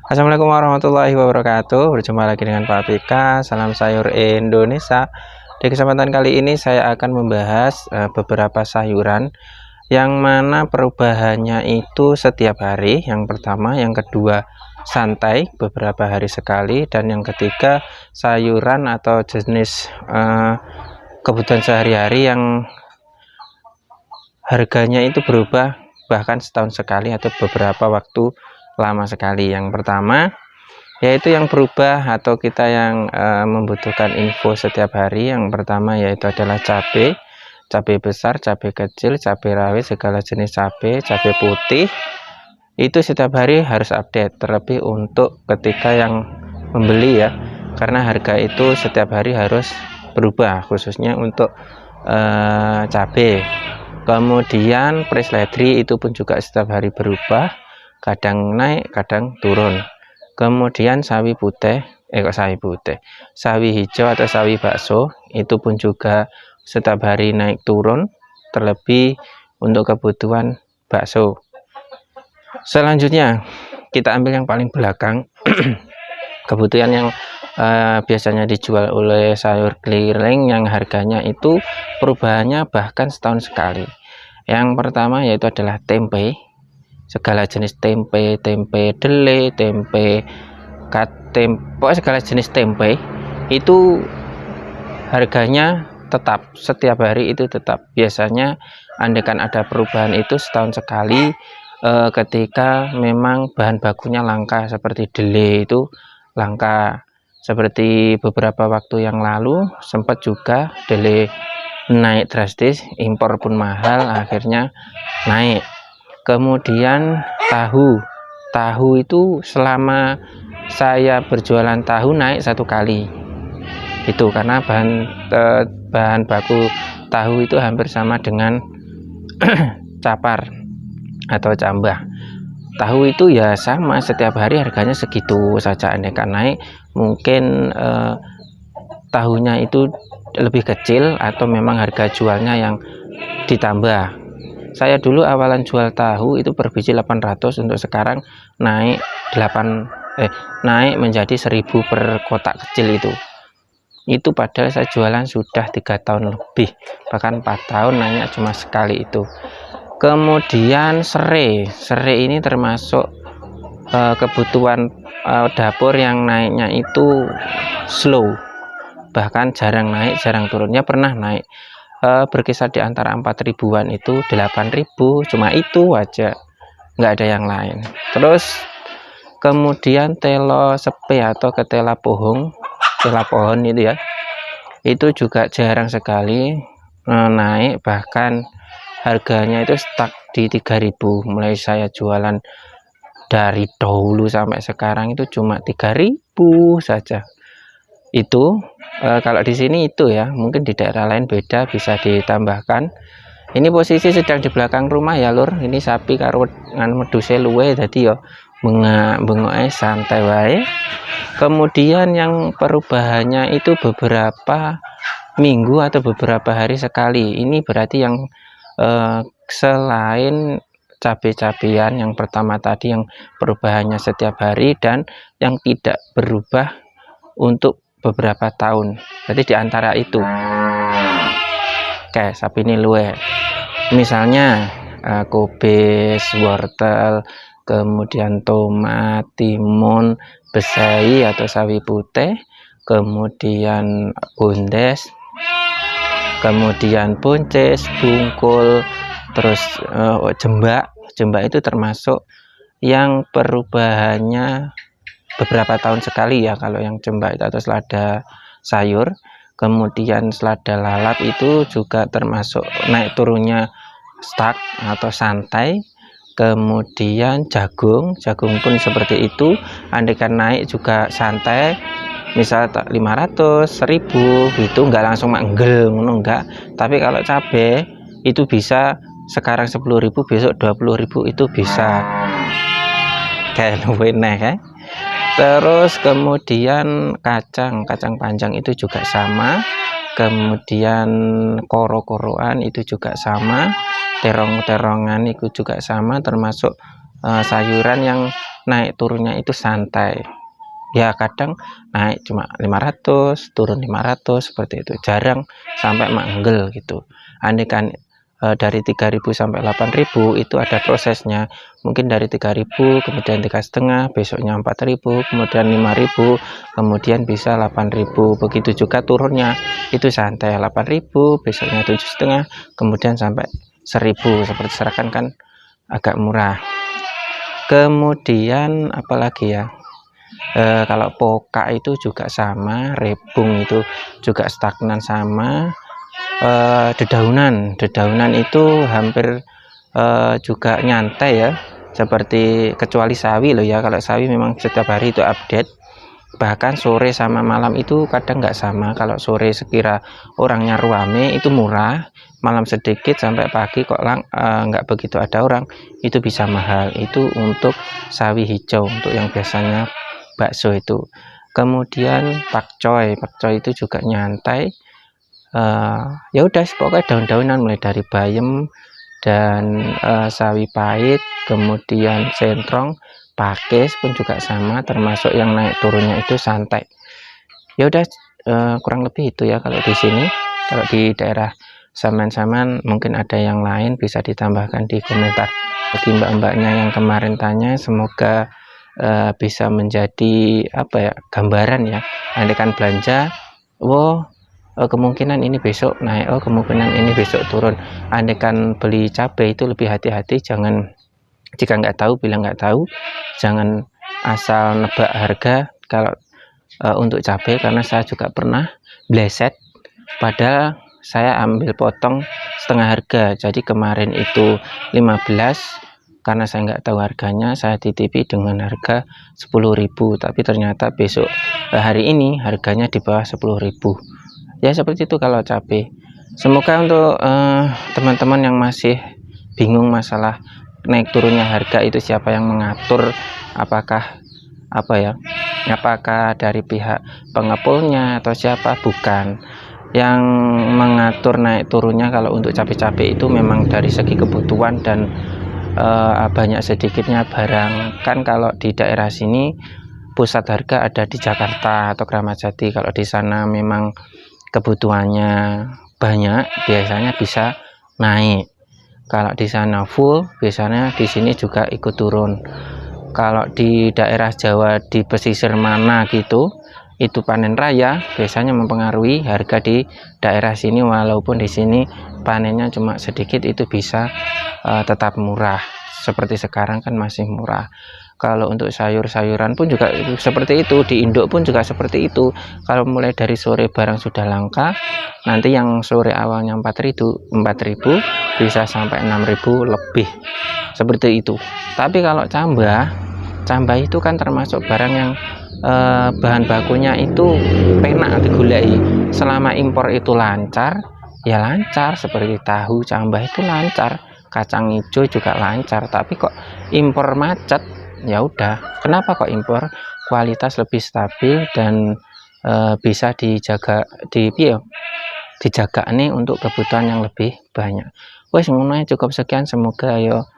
Assalamualaikum warahmatullahi wabarakatuh. Berjumpa lagi dengan Pak Pika. Salam sayur Indonesia. Di kesempatan kali ini saya akan membahas beberapa sayuran yang mana perubahannya itu setiap hari. Yang pertama, yang kedua santai beberapa hari sekali, dan yang ketiga sayuran atau jenis kebutuhan sehari-hari yang harganya itu berubah bahkan setahun sekali atau beberapa waktu lama sekali. Yang pertama yaitu yang berubah atau kita yang membutuhkan info setiap hari. Yang pertama yaitu adalah cabai besar, cabai kecil, cabai rawit, segala jenis cabai putih. Itu setiap hari harus update, terlebih untuk ketika yang membeli ya, karena harga itu setiap hari harus berubah, khususnya untuk cabai. Kemudian price ledri itu pun juga setiap hari berubah, kadang naik kadang turun. Kemudian sawi hijau atau sawi bakso itu pun juga setiap hari naik turun, terlebih untuk kebutuhan bakso. Selanjutnya kita ambil yang paling belakang kebutuhan yang biasanya dijual oleh sayur keliling yang harganya itu perubahannya bahkan setahun sekali. Yang pertama yaitu adalah tempe, segala jenis tempe, tempe dele, tempe segala jenis tempe itu harganya tetap setiap hari, itu tetap. Biasanya andaikan ada perubahan itu setahun sekali, ketika memang bahan bakunya langka, seperti dele itu langka. Seperti beberapa waktu yang lalu sempat juga dele naik drastis, impor pun mahal, akhirnya naik. Kemudian tahu itu selama saya berjualan tahu naik satu kali, itu karena bahan baku tahu itu hampir sama dengan capar atau cambah. Tahu itu ya sama, setiap hari harganya segitu saja. Andaikan naik mungkin tahunya itu lebih kecil atau memang harga jualnya yang ditambah. Saya dulu awalan jual tahu itu per biji 800, untuk sekarang naik menjadi 1000 per kotak kecil itu padahal saya jualan sudah 3 tahun lebih, bahkan 4 tahun naiknya cuma sekali itu. Kemudian serai ini termasuk kebutuhan dapur yang naiknya itu slow, bahkan jarang naik jarang turunnya. Pernah naik berkisar di antara 4.000-an, itu 8.000, cuma itu aja, nggak ada yang lain. Terus kemudian telo sepe atau ketela pohon itu ya, itu juga jarang sekali naik, bahkan harganya itu stuck di 3.000. Mulai saya jualan dari dahulu sampai sekarang itu cuma 3.000 saja. Itu kalau di sini itu ya, mungkin di daerah lain beda, bisa ditambahkan. Ini posisi sedang di belakang rumah ya lur, ini sapi karo meduse luwe, jadi ya bengoke santai wae. Kemudian yang perubahannya itu beberapa minggu atau beberapa hari sekali. Ini berarti yang selain cabai-cabian yang pertama tadi yang perubahannya setiap hari, dan yang tidak berubah untuk beberapa tahun. Jadi diantara itu kayak sapi ini luwe, misalnya kubis, wortel, kemudian tomat, timun, besai atau sawi putih, kemudian bundes, kemudian buncis, bungkul, terus jembak itu termasuk yang perubahannya beberapa tahun sekali ya, kalau yang jembak itu, atau selada sayur. Kemudian selada lalap itu juga termasuk naik turunnya stuck atau santai. Kemudian jagung pun seperti itu, andaikan naik juga santai, misal 500, 1000 itu enggak langsung manggel ngono, enggak. Tapi kalau cabai itu bisa sekarang 10.000, besok 20.000, itu bisa kayak luwih ya. Terus kemudian kacang panjang itu juga sama, kemudian koro-koroan itu juga sama, terong-terongan itu juga sama, termasuk sayuran yang naik turunnya itu santai. Ya kadang naik cuma 500, turun 500 seperti itu. Jarang sampai manggel gitu. Andai kan dari 3.000 sampai 8.000 itu ada prosesnya. Mungkin dari 3.000 kemudian 3,5, besoknya 4.000, kemudian 5.000, kemudian bisa 8.000. Begitu juga turunnya itu santai 8.000, besoknya 7,5, kemudian sampai 1.000. Seperti serahkan kan agak murah. Kemudian apalagi ya, kalau pokak itu juga sama, rebung itu juga stagnan sama. Dedaunan itu hampir juga nyantai ya, seperti kecuali sawi loh ya. Kalau sawi memang setiap hari itu update, bahkan sore sama malam itu kadang nggak sama. Kalau sore sekira orangnya ruame itu murah, malam sedikit sampai pagi kok nggak begitu ada orang, itu bisa mahal. Itu untuk sawi hijau, untuk yang biasanya bakso itu. Kemudian pakcoy itu juga nyantai. Ya udah pokoknya daun-daunan mulai dari bayam dan sawi pahit, kemudian sentrong, pakis pun juga sama, termasuk yang naik turunnya itu santai. Ya udah kurang lebih itu ya kalau di sini. Kalau di daerah Saman-Saman mungkin ada yang lain, bisa ditambahkan di komentar. Bagi mbak-mbaknya yang kemarin tanya, semoga bisa menjadi apa ya, gambaran ya. Andaikan belanja, kemungkinan ini besok naik, kemungkinan ini besok turun. Andaikan beli cabai itu lebih hati-hati, jangan, jika nggak tahu bilang nggak tahu, jangan asal nebak harga. Kalau untuk cabai, karena saya juga pernah bleset, padahal saya ambil potong setengah harga. Jadi kemarin itu 15, karena saya nggak tahu harganya, saya titipi dengan harga 10.000, tapi ternyata besok hari ini harganya di bawah 10.000. Ya seperti itu kalau cabai. Semoga untuk teman-teman yang masih bingung masalah naik turunnya harga itu siapa yang mengatur, apakah dari pihak pengepulnya atau siapa? Bukan. Yang mengatur naik turunnya kalau untuk cabai-cabai itu memang dari segi kebutuhan dan banyak sedikitnya barang. Kan kalau di daerah sini pusat harga ada di Jakarta atau Kramat Jati. Kalau di sana memang kebutuhannya banyak, biasanya bisa naik. Kalau di sana full, biasanya di sini juga ikut turun. Kalau di daerah Jawa di pesisir mana gitu, itu panen raya biasanya mempengaruhi harga di daerah sini. Walaupun di sini panennya cuma sedikit, itu bisa tetap murah. Seperti sekarang kan masih murah. Kalau untuk sayur-sayuran pun juga seperti itu, di induk pun juga seperti itu. Kalau mulai dari sore barang sudah langka, nanti yang sore awalnya 4.000 bisa sampai 6.000 lebih, seperti itu. Tapi kalau cambah itu kan termasuk barang yang bahan bakunya itu penak digulai. Selama impor itu lancar, ya lancar. Seperti tahu, cambah itu lancar, kacang hijau juga lancar. Tapi kok impor macet, ya udah. Kenapa kok impor? Kualitas lebih stabil dan bisa dijaga nih untuk kebutuhan yang lebih banyak. Wes ngono cukup sekian, semoga yo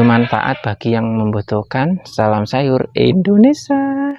manfaat bagi yang membutuhkan. Salam sayur Indonesia.